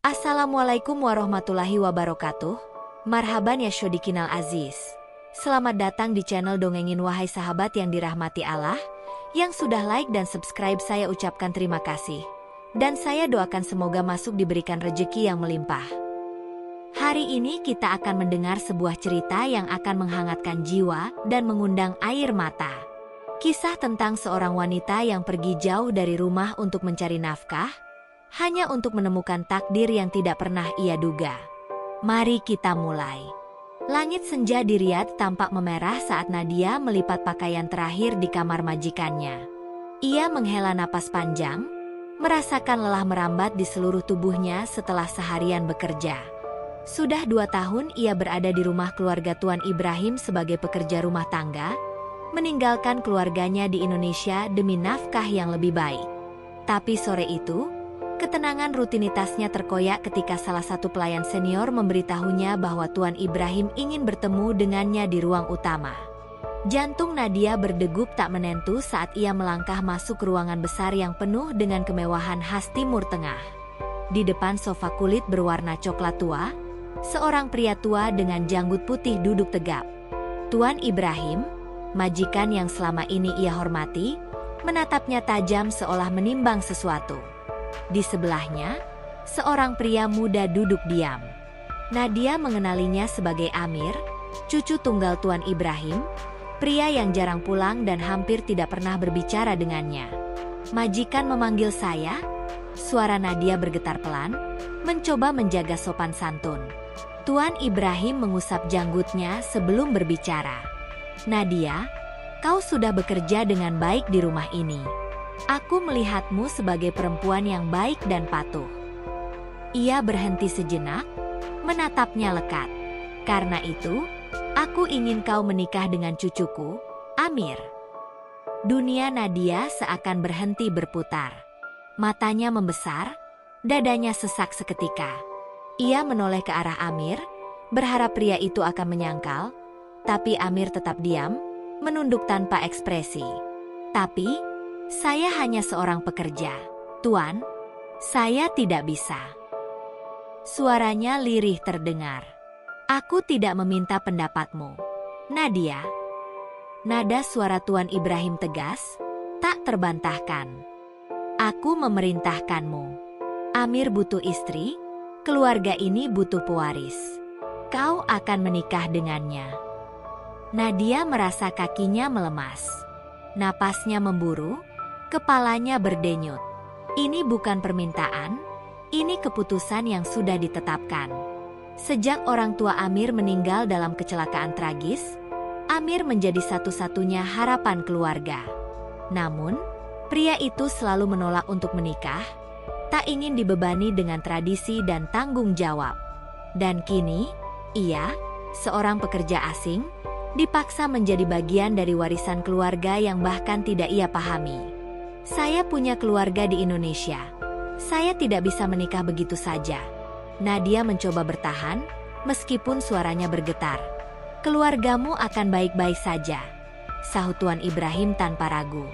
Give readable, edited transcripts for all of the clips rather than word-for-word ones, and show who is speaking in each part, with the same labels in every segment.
Speaker 1: Assalamualaikum warahmatullahi wabarakatuh. Marhaban ya syodikinal aziz. Selamat datang di channel Dongengin wahai sahabat yang dirahmati Allah. Yang sudah like dan subscribe saya ucapkan terima kasih. Dan saya doakan semoga masuk diberikan rejeki yang melimpah. Hari ini kita akan mendengar sebuah cerita yang akan menghangatkan jiwa dan mengundang air mata. Kisah tentang seorang wanita yang pergi jauh dari rumah untuk mencari nafkah, hanya untuk menemukan takdir yang tidak pernah ia duga. Mari kita mulai. Langit senja di Riyadh tampak memerah saat Nadia melipat pakaian terakhir di kamar majikannya. Ia menghela napas panjang, merasakan lelah merambat di seluruh tubuhnya setelah seharian bekerja. Sudah 2 tahun ia berada di rumah keluarga Tuan Ibrahim sebagai pekerja rumah tangga, meninggalkan keluarganya di Indonesia demi nafkah yang lebih baik. Tapi sore itu, ketenangan rutinitasnya terkoyak ketika salah satu pelayan senior memberitahunya bahwa Tuan Ibrahim ingin bertemu dengannya di ruang utama. Jantung Nadia berdegup tak menentu saat ia melangkah masuk ke ruangan besar yang penuh dengan kemewahan khas Timur Tengah. Di depan sofa kulit berwarna coklat tua, seorang pria tua dengan janggut putih duduk tegap. Tuan Ibrahim, majikan yang selama ini ia hormati, menatapnya tajam seolah menimbang sesuatu. Di sebelahnya, seorang pria muda duduk diam. Nadia mengenalinya sebagai Amir, cucu tunggal Tuan Ibrahim, pria yang jarang pulang dan hampir tidak pernah berbicara dengannya. "Majikan memanggil saya?" Suara Nadia bergetar pelan, mencoba menjaga sopan santun. Tuan Ibrahim mengusap janggutnya sebelum berbicara. "Nadia, kau sudah bekerja dengan baik di rumah ini. Aku melihatmu sebagai perempuan yang baik dan patuh." Ia berhenti sejenak, menatapnya lekat. "Karena itu, aku ingin kau menikah dengan cucuku, Amir." Dunia Nadia seakan berhenti berputar. Matanya membesar, dadanya sesak seketika. Ia menoleh ke arah Amir, berharap pria itu akan menyangkal, tapi Amir tetap diam, menunduk tanpa ekspresi. "Tapi, saya hanya seorang pekerja, Tuan. Saya tidak bisa." Suaranya lirih terdengar. "Aku tidak meminta pendapatmu, Nadia." Nada suara Tuan Ibrahim tegas, tak terbantahkan. "Aku memerintahkanmu. Amir butuh istri, keluarga ini butuh pewaris. Kau akan menikah dengannya." Nadia merasa kakinya melemas. Napasnya memburu, kepalanya berdenyut. Ini bukan permintaan, ini keputusan yang sudah ditetapkan. Sejak orang tua Amir meninggal dalam kecelakaan tragis, Amir menjadi satu-satunya harapan keluarga. Namun, pria itu selalu menolak untuk menikah, tak ingin dibebani dengan tradisi dan tanggung jawab. Dan kini, ia, seorang pekerja asing, dipaksa menjadi bagian dari warisan keluarga yang bahkan tidak ia pahami. "Saya punya keluarga di Indonesia. Saya tidak bisa menikah begitu saja." Nadia mencoba bertahan, meskipun suaranya bergetar. "Keluargamu akan baik-baik saja," sahut Tuan Ibrahim tanpa ragu.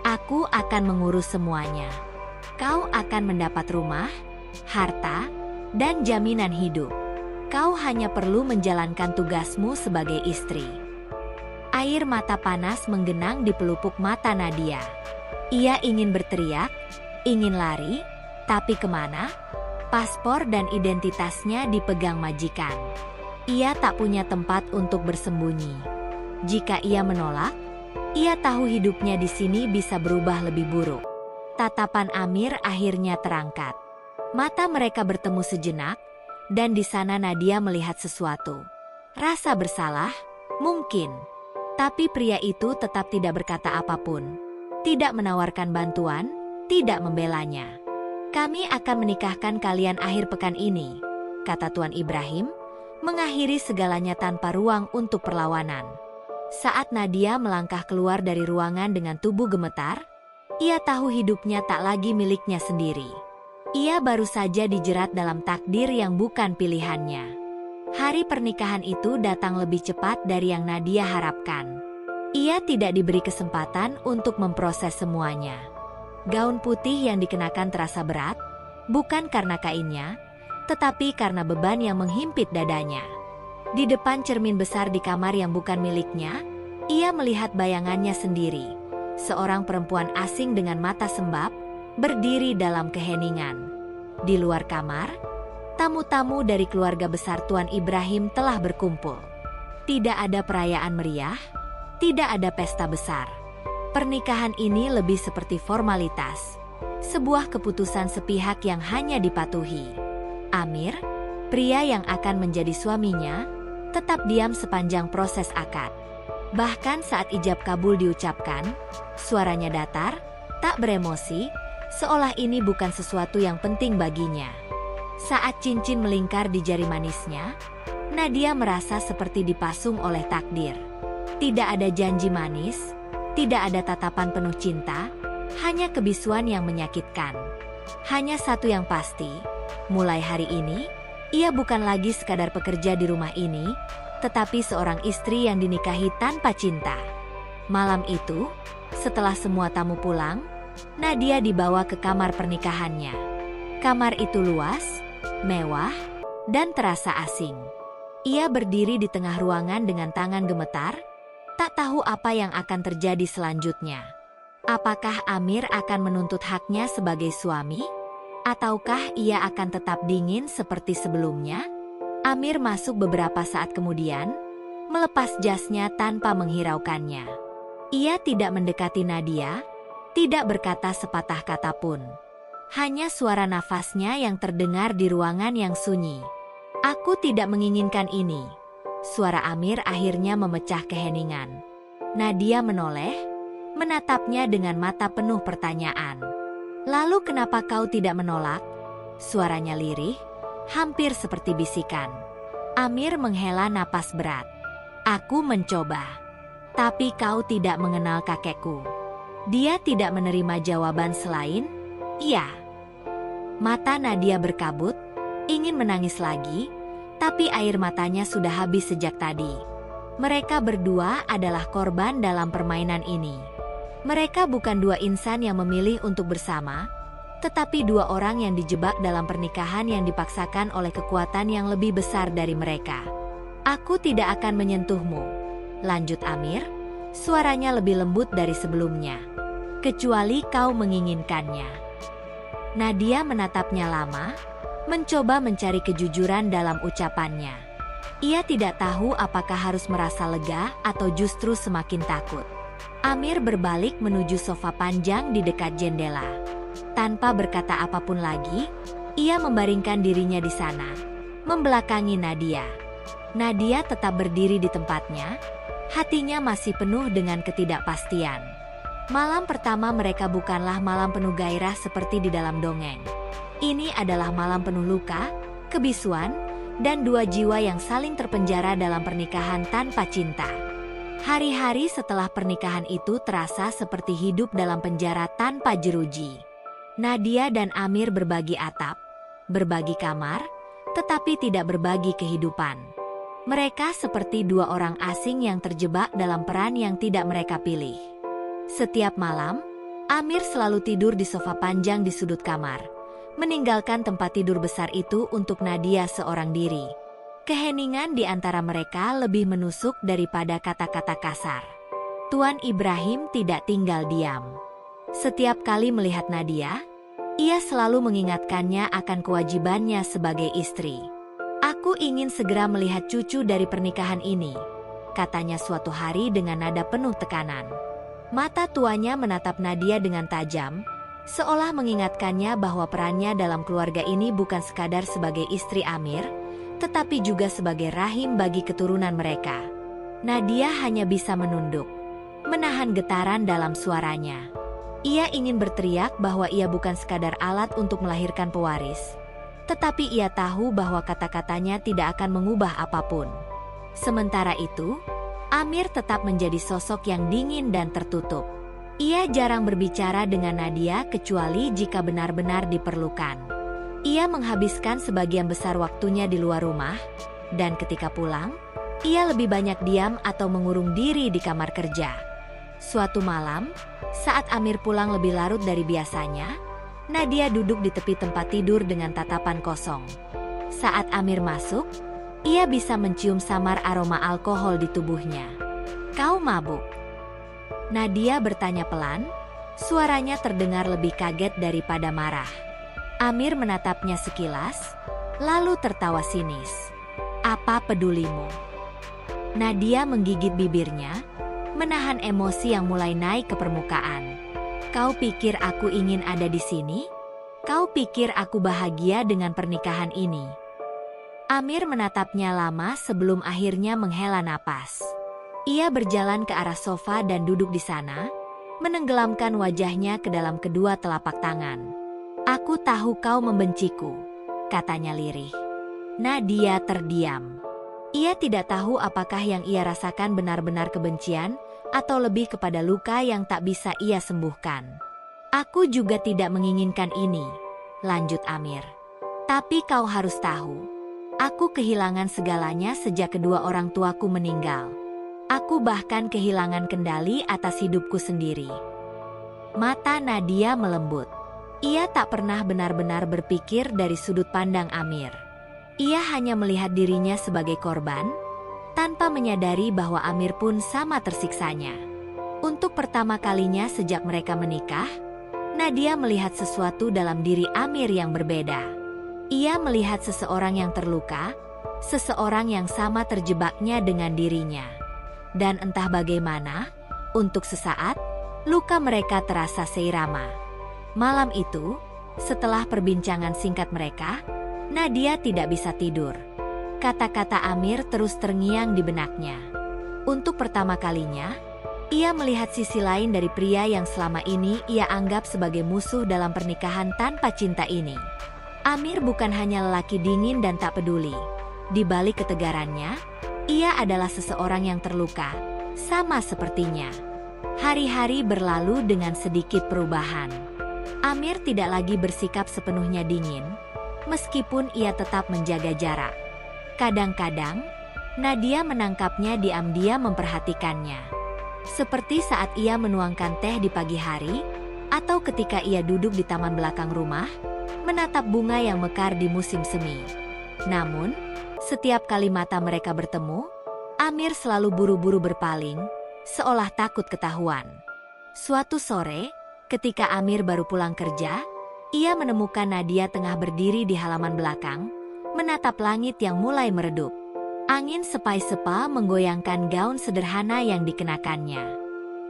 Speaker 1: "Aku akan mengurus semuanya. Kau akan mendapat rumah, harta, dan jaminan hidup. Kau hanya perlu menjalankan tugasmu sebagai istri." Air mata panas menggenang di pelupuk mata Nadia. Ia ingin berteriak, ingin lari, tapi kemana? Paspor dan identitasnya dipegang majikan. Ia tak punya tempat untuk bersembunyi. Jika ia menolak, ia tahu hidupnya di sini bisa berubah lebih buruk. Tatapan Amir akhirnya terangkat. Mata mereka bertemu sejenak, dan di sana Nadia melihat sesuatu. Rasa bersalah, mungkin. Tapi pria itu tetap tidak berkata apapun. Tidak menawarkan bantuan, tidak membelanya. "Kami akan menikahkan kalian akhir pekan ini," kata Tuan Ibrahim, mengakhiri segalanya tanpa ruang untuk perlawanan. Saat Nadia melangkah keluar dari ruangan dengan tubuh gemetar, ia tahu hidupnya tak lagi miliknya sendiri. Ia baru saja dijerat dalam takdir yang bukan pilihannya. Hari pernikahan itu datang lebih cepat dari yang Nadia harapkan. Ia tidak diberi kesempatan untuk memproses semuanya. Gaun putih yang dikenakan terasa berat, bukan karena kainnya, tetapi karena beban yang menghimpit dadanya. Di depan cermin besar di kamar yang bukan miliknya, ia melihat bayangannya sendiri. Seorang perempuan asing dengan mata sembab, berdiri dalam keheningan. Di luar kamar, tamu-tamu dari keluarga besar Tuan Ibrahim telah berkumpul. Tidak ada perayaan meriah, tidak ada pesta besar. Pernikahan ini lebih seperti formalitas, sebuah keputusan sepihak yang hanya dipatuhi. Amir, pria yang akan menjadi suaminya, tetap diam sepanjang proses akad. Bahkan saat ijab kabul diucapkan, suaranya datar, tak beremosi, seolah ini bukan sesuatu yang penting baginya. Saat cincin melingkar di jari manisnya, Nadia merasa seperti dipasung oleh takdir. Tidak ada janji manis, tidak ada tatapan penuh cinta, hanya kebisuan yang menyakitkan. Hanya satu yang pasti, mulai hari ini, ia bukan lagi sekadar pekerja di rumah ini, tetapi seorang istri yang dinikahi tanpa cinta. Malam itu, setelah semua tamu pulang, Nadia dibawa ke kamar pernikahannya. Kamar itu luas, mewah, dan terasa asing. Ia berdiri di tengah ruangan dengan tangan gemetar, tak tahu apa yang akan terjadi selanjutnya. Apakah Amir akan menuntut haknya sebagai suami? Ataukah ia akan tetap dingin seperti sebelumnya? Amir masuk beberapa saat kemudian, melepas jasnya tanpa menghiraukannya. Ia tidak mendekati Nadia, tidak berkata sepatah kata pun. Hanya suara nafasnya yang terdengar di ruangan yang sunyi. "Aku tidak menginginkan ini." Suara Amir akhirnya memecah keheningan. Nadia menoleh, menatapnya dengan mata penuh pertanyaan. "Lalu kenapa kau tidak menolak?" Suaranya lirih, hampir seperti bisikan. Amir menghela napas berat. "Aku mencoba. Tapi kau tidak mengenal kakekku." Dia tidak menerima jawaban selain, "Iya." Mata Nadia berkabut, ingin menangis lagi, tapi air matanya sudah habis sejak tadi. Mereka berdua adalah korban dalam permainan ini. Mereka bukan dua insan yang memilih untuk bersama, tetapi dua orang yang dijebak dalam pernikahan yang dipaksakan oleh kekuatan yang lebih besar dari mereka. "Aku tidak akan menyentuhmu," lanjut Amir, suaranya lebih lembut dari sebelumnya. "Kecuali kau menginginkannya." Nadia menatapnya lama, mencoba mencari kejujuran dalam ucapannya. Ia tidak tahu apakah harus merasa lega atau justru semakin takut. Amir berbalik menuju sofa panjang di dekat jendela. Tanpa berkata apapun lagi, ia membaringkan dirinya di sana, membelakangi Nadia. Nadia tetap berdiri di tempatnya, hatinya masih penuh dengan ketidakpastian. Malam pertama mereka bukanlah malam penuh gairah seperti di dalam dongeng. Ini adalah malam penuh luka, kebisuan, dan dua jiwa yang saling terpenjara dalam pernikahan tanpa cinta. Hari-hari setelah pernikahan itu terasa seperti hidup dalam penjara tanpa jeruji. Nadia dan Amir berbagi atap, berbagi kamar, tetapi tidak berbagi kehidupan. Mereka seperti dua orang asing yang terjebak dalam peran yang tidak mereka pilih. Setiap malam, Amir selalu tidur di sofa panjang di sudut kamar, meninggalkan tempat tidur besar itu untuk Nadia seorang diri. Keheningan di antara mereka lebih menusuk daripada kata-kata kasar. Tuan Ibrahim tidak tinggal diam. Setiap kali melihat Nadia, ia selalu mengingatkannya akan kewajibannya sebagai istri. "Aku ingin segera melihat cucu dari pernikahan ini," katanya suatu hari dengan nada penuh tekanan. Mata tuanya menatap Nadia dengan tajam, seolah mengingatkannya bahwa perannya dalam keluarga ini bukan sekadar sebagai istri Amir, tetapi juga sebagai rahim bagi keturunan mereka. Nadia hanya bisa menunduk, menahan getaran dalam suaranya. Ia ingin berteriak bahwa ia bukan sekadar alat untuk melahirkan pewaris, tetapi ia tahu bahwa kata-katanya tidak akan mengubah apapun. Sementara itu, Amir tetap menjadi sosok yang dingin dan tertutup. Ia jarang berbicara dengan Nadia kecuali jika benar-benar diperlukan. Ia menghabiskan sebagian besar waktunya di luar rumah, dan ketika pulang, ia lebih banyak diam atau mengurung diri di kamar kerja. Suatu malam, saat Amir pulang lebih larut dari biasanya, Nadia duduk di tepi tempat tidur dengan tatapan kosong. Saat Amir masuk, ia bisa mencium samar aroma alkohol di tubuhnya. "Kau mabuk?" Nadia bertanya pelan, suaranya terdengar lebih kaget daripada marah. Amir menatapnya sekilas, lalu tertawa sinis. "Apa pedulimu?" Nadia menggigit bibirnya, menahan emosi yang mulai naik ke permukaan. "Kau pikir aku ingin ada di sini? Kau pikir aku bahagia dengan pernikahan ini?" Amir menatapnya lama sebelum akhirnya menghela napas. Ia berjalan ke arah sofa dan duduk di sana, menenggelamkan wajahnya ke dalam kedua telapak tangan. "Aku tahu kau membenciku," katanya lirih. Nadia terdiam. Ia tidak tahu apakah yang ia rasakan benar-benar kebencian atau lebih kepada luka yang tak bisa ia sembuhkan. "Aku juga tidak menginginkan ini," lanjut Amir. "Tapi kau harus tahu, aku kehilangan segalanya sejak kedua orang tuaku meninggal. Aku bahkan kehilangan kendali atas hidupku sendiri." Mata Nadia melembut. Ia tak pernah benar-benar berpikir dari sudut pandang Amir. Ia hanya melihat dirinya sebagai korban, tanpa menyadari bahwa Amir pun sama tersiksanya. Untuk pertama kalinya sejak mereka menikah, Nadia melihat sesuatu dalam diri Amir yang berbeda. Ia melihat seseorang yang terluka, seseorang yang sama terjebaknya dengan dirinya. Dan entah bagaimana, untuk sesaat, luka mereka terasa seirama. Malam itu, setelah perbincangan singkat mereka, Nadia tidak bisa tidur. Kata-kata Amir terus terngiang di benaknya. Untuk pertama kalinya, ia melihat sisi lain dari pria yang selama ini ia anggap sebagai musuh dalam pernikahan tanpa cinta ini. Amir bukan hanya lelaki dingin dan tak peduli. Di balik ketegarannya, ia adalah seseorang yang terluka, sama sepertinya. Hari-hari berlalu dengan sedikit perubahan. Amir tidak lagi bersikap sepenuhnya dingin, meskipun ia tetap menjaga jarak. Kadang-kadang, Nadia menangkapnya diam-diam memperhatikannya. Seperti saat ia menuangkan teh di pagi hari, atau ketika ia duduk di taman belakang rumah, menatap bunga yang mekar di musim semi. Namun, setiap kali mata mereka bertemu, Amir selalu buru-buru berpaling, seolah takut ketahuan. Suatu sore, ketika Amir baru pulang kerja, ia menemukan Nadia tengah berdiri di halaman belakang, menatap langit yang mulai meredup. Angin sepai-sepa menggoyangkan gaun sederhana yang dikenakannya.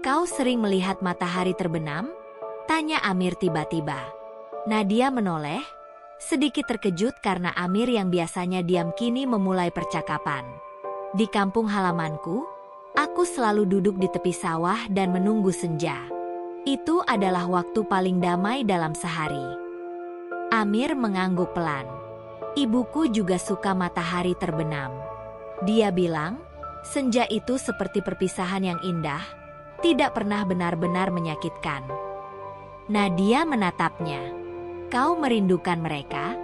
Speaker 1: "Kau sering melihat matahari terbenam?" tanya Amir tiba-tiba. Nadia menoleh, sedikit terkejut karena Amir yang biasanya diam kini memulai percakapan. "Di kampung halamanku, aku selalu duduk di tepi sawah dan menunggu senja. Itu adalah waktu paling damai dalam sehari." Amir mengangguk pelan. "Ibuku juga suka matahari terbenam. Dia bilang, senja itu seperti perpisahan yang indah, tidak pernah benar-benar menyakitkan." Nadia menatapnya. "Kau merindukan mereka?"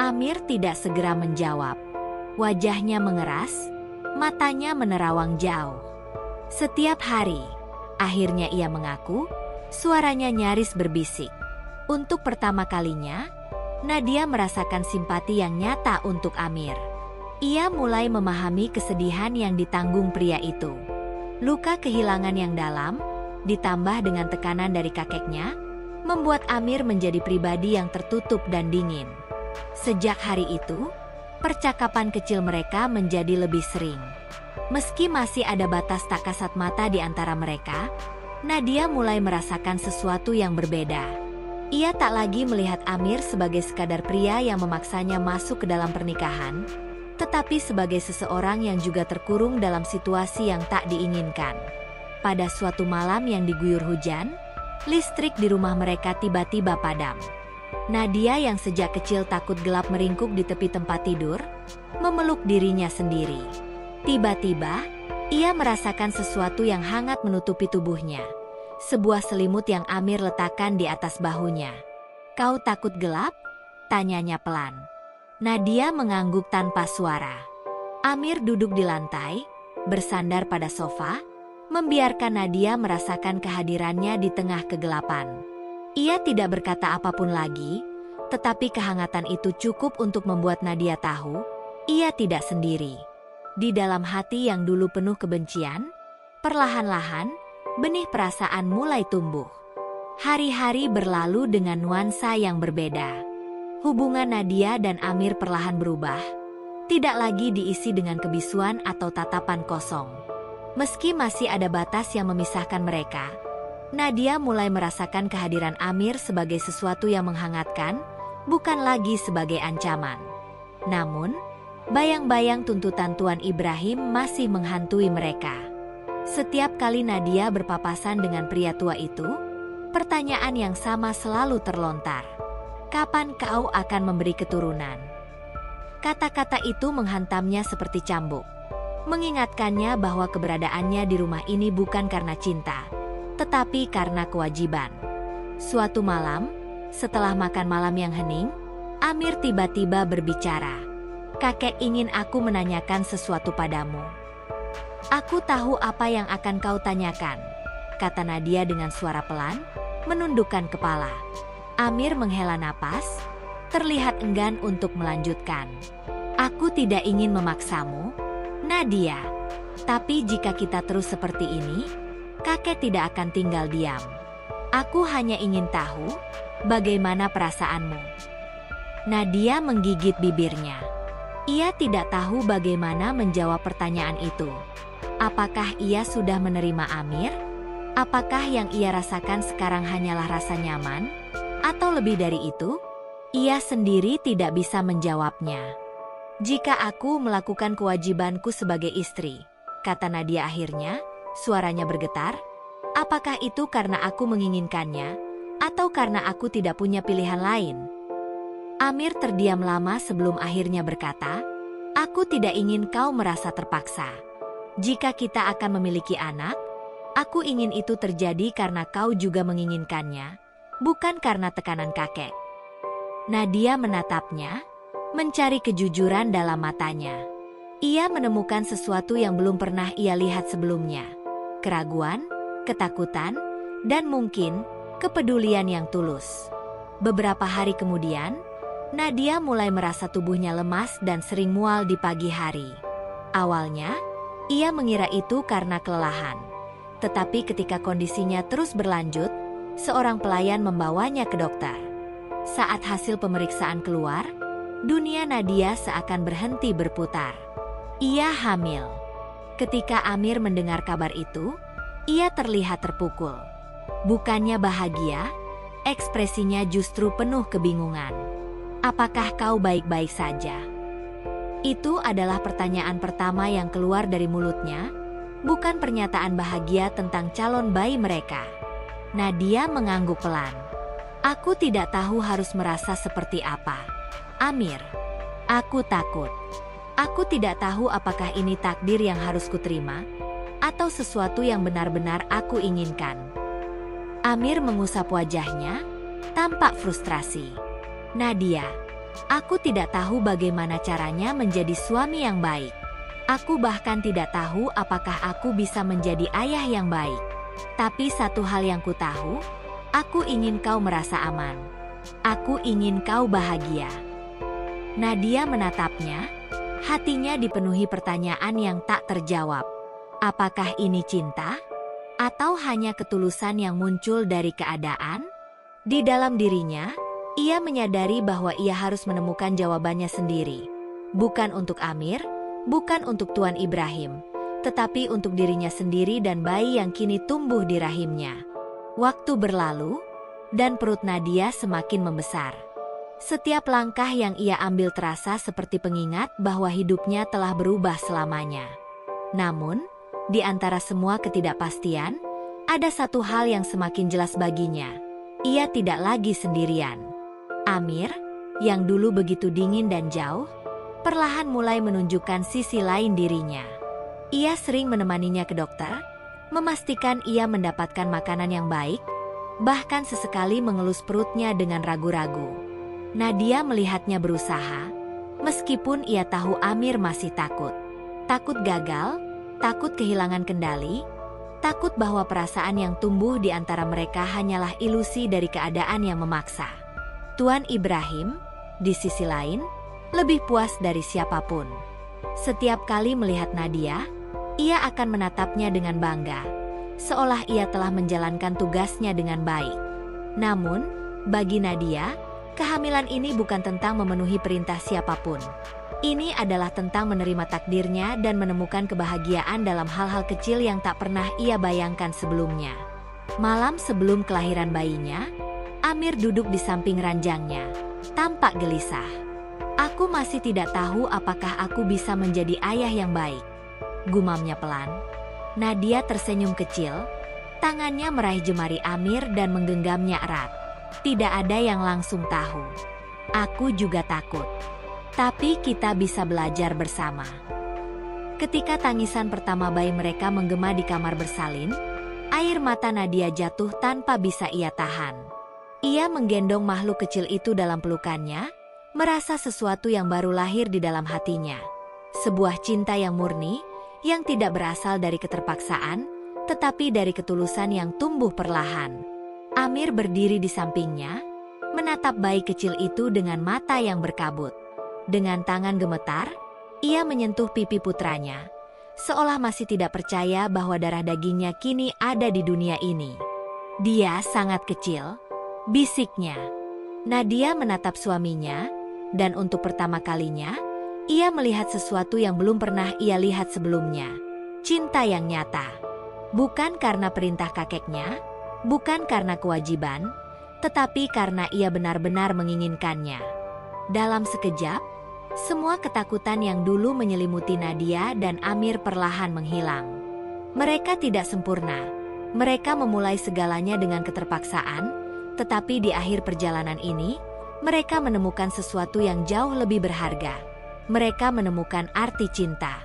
Speaker 1: Amir tidak segera menjawab. Wajahnya mengeras, matanya menerawang jauh. "Setiap hari," akhirnya ia mengaku, suaranya nyaris berbisik. Untuk pertama kalinya, Nadia merasakan simpati yang nyata untuk Amir. Ia mulai memahami kesedihan yang ditanggung pria itu. Luka kehilangan yang dalam, ditambah dengan tekanan dari kakeknya, membuat Amir menjadi pribadi yang tertutup dan dingin. Sejak hari itu, percakapan kecil mereka menjadi lebih sering. Meski masih ada batas tak kasat mata di antara mereka, Nadia mulai merasakan sesuatu yang berbeda. Ia tak lagi melihat Amir sebagai sekadar pria yang memaksanya masuk ke dalam pernikahan, tetapi sebagai seseorang yang juga terkurung dalam situasi yang tak diinginkan. Pada suatu malam yang diguyur hujan, listrik di rumah mereka tiba-tiba padam. Nadia yang sejak kecil takut gelap meringkuk di tepi tempat tidur, memeluk dirinya sendiri. Tiba-tiba, ia merasakan sesuatu yang hangat menutupi tubuhnya. Sebuah selimut yang Amir letakkan di atas bahunya. "Kau takut gelap?" tanyanya pelan. Nadia mengangguk tanpa suara. Amir duduk di lantai, bersandar pada sofa, membiarkan Nadia merasakan kehadirannya di tengah kegelapan. Ia tidak berkata apapun lagi, Tetapi kehangatan itu cukup untuk membuat Nadia tahu, ia tidak sendiri. Di dalam hati yang dulu penuh kebencian, perlahan-lahan, benih perasaan mulai tumbuh. Hari-hari berlalu dengan nuansa yang berbeda. Hubungan Nadia dan Amir perlahan berubah. Tidak lagi diisi dengan kebisuan atau tatapan kosong. Meski masih ada batas yang memisahkan mereka, Nadia mulai merasakan kehadiran Amir sebagai sesuatu yang menghangatkan, bukan lagi sebagai ancaman. Namun, bayang-bayang tuntutan Tuan Ibrahim masih menghantui mereka. Setiap kali Nadia berpapasan dengan pria tua itu, pertanyaan yang sama selalu terlontar. Kapan kau akan memberi keturunan? Kata-kata itu menghantamnya seperti cambuk, mengingatkannya bahwa keberadaannya di rumah ini bukan karena cinta, tetapi karena kewajiban. Suatu malam, setelah makan malam yang hening, Amir tiba-tiba berbicara. Kakek ingin aku menanyakan sesuatu padamu. Aku tahu apa yang akan kau tanyakan, kata Nadia dengan suara pelan, menundukkan kepala. Amir menghela napas, terlihat enggan untuk melanjutkan. Aku tidak ingin memaksamu, Nadia. Tapi jika kita terus seperti ini, kakek tidak akan tinggal diam. Aku hanya ingin tahu, bagaimana perasaanmu. Nadia menggigit bibirnya. Ia tidak tahu bagaimana menjawab pertanyaan itu. Apakah ia sudah menerima Amir? Apakah yang ia rasakan sekarang hanyalah rasa nyaman? Atau lebih dari itu? Ia sendiri tidak bisa menjawabnya. Jika aku melakukan kewajibanku sebagai istri, kata Nadia akhirnya, suaranya bergetar. Apakah itu karena aku menginginkannya, atau karena aku tidak punya pilihan lain? Amir terdiam lama sebelum akhirnya berkata, aku tidak ingin kau merasa terpaksa. Jika kita akan memiliki anak, aku ingin itu terjadi karena kau juga menginginkannya, bukan karena tekanan kakek. Nadia menatapnya, mencari kejujuran dalam matanya. Ia menemukan sesuatu yang belum pernah ia lihat sebelumnya. Keraguan, ketakutan, dan mungkin kepedulian yang tulus. Beberapa hari kemudian, Nadia mulai merasa tubuhnya lemas dan sering mual di pagi hari. Awalnya, ia mengira itu karena kelelahan. Tetapi ketika kondisinya terus berlanjut, seorang pelayan membawanya ke dokter. Saat hasil pemeriksaan keluar, dunia Nadia seakan berhenti berputar. Ia hamil. Ketika Amir mendengar kabar itu, ia terlihat terpukul. Bukannya bahagia, ekspresinya justru penuh kebingungan. Apakah kau baik-baik saja? Itu adalah pertanyaan pertama yang keluar dari mulutnya, bukan pernyataan bahagia tentang calon bayi mereka. Nadia mengangguk pelan. Aku tidak tahu harus merasa seperti apa. Amir, aku takut. Aku tidak tahu apakah ini takdir yang harus kuterima, atau sesuatu yang benar-benar aku inginkan. Amir mengusap wajahnya, tampak frustrasi. Nadia, aku tidak tahu bagaimana caranya menjadi suami yang baik. Aku bahkan tidak tahu apakah aku bisa menjadi ayah yang baik. Tapi satu hal yang ku tahu, aku ingin kau merasa aman. Aku ingin kau bahagia. Nadia menatapnya, hatinya dipenuhi pertanyaan yang tak terjawab. Apakah ini cinta? Atau hanya ketulusan yang muncul dari keadaan? Di dalam dirinya, ia menyadari bahwa ia harus menemukan jawabannya sendiri. Bukan untuk Amir, bukan untuk Tuan Ibrahim, tetapi untuk dirinya sendiri dan bayi yang kini tumbuh di rahimnya. Waktu berlalu, dan perut Nadia semakin membesar. Setiap langkah yang ia ambil terasa seperti pengingat bahwa hidupnya telah berubah selamanya. Namun, di antara semua ketidakpastian, ada satu hal yang semakin jelas baginya. Ia tidak lagi sendirian. Amir, yang dulu begitu dingin dan jauh, perlahan mulai menunjukkan sisi lain dirinya. Ia sering menemaninya ke dokter, memastikan ia mendapatkan makanan yang baik, bahkan sesekali mengelus perutnya dengan ragu-ragu. Nadia melihatnya berusaha, meskipun ia tahu Amir masih takut. Takut gagal, takut kehilangan kendali, takut bahwa perasaan yang tumbuh di antara mereka hanyalah ilusi dari keadaan yang memaksa. Tuan Ibrahim, di sisi lain, lebih puas dari siapapun. Setiap kali melihat Nadia, ia akan menatapnya dengan bangga, seolah ia telah menjalankan tugasnya dengan baik. Namun, bagi Nadia, kehamilan ini bukan tentang memenuhi perintah siapapun. Ini adalah tentang menerima takdirnya dan menemukan kebahagiaan dalam hal-hal kecil yang tak pernah ia bayangkan sebelumnya. Malam sebelum kelahiran bayinya, Amir duduk di samping ranjangnya, tampak gelisah. "Aku masih tidak tahu apakah aku bisa menjadi ayah yang baik," gumamnya pelan. Nadia tersenyum kecil, tangannya meraih jemari Amir dan menggenggamnya erat. "Tidak ada yang langsung tahu. Aku juga takut. Tapi kita bisa belajar bersama." Ketika tangisan pertama bayi mereka menggema di kamar bersalin, air mata Nadia jatuh tanpa bisa ia tahan. Ia menggendong makhluk kecil itu dalam pelukannya, merasa sesuatu yang baru lahir di dalam hatinya. Sebuah cinta yang murni, yang tidak berasal dari keterpaksaan, tetapi dari ketulusan yang tumbuh perlahan. Amir berdiri di sampingnya, menatap bayi kecil itu dengan mata yang berkabut. Dengan tangan gemetar, ia menyentuh pipi putranya, seolah masih tidak percaya bahwa darah dagingnya kini ada di dunia ini. "Dia sangat kecil," bisiknya. Nadia menatap suaminya, dan untuk pertama kalinya, ia melihat sesuatu yang belum pernah ia lihat sebelumnya. Cinta yang nyata. Bukan karena perintah kakeknya, bukan karena kewajiban, tetapi karena ia benar-benar menginginkannya. Dalam sekejap, semua ketakutan yang dulu menyelimuti Nadia dan Amir perlahan menghilang. Mereka tidak sempurna. Mereka memulai segalanya dengan keterpaksaan, tetapi di akhir perjalanan ini, mereka menemukan sesuatu yang jauh lebih berharga. Mereka menemukan arti cinta.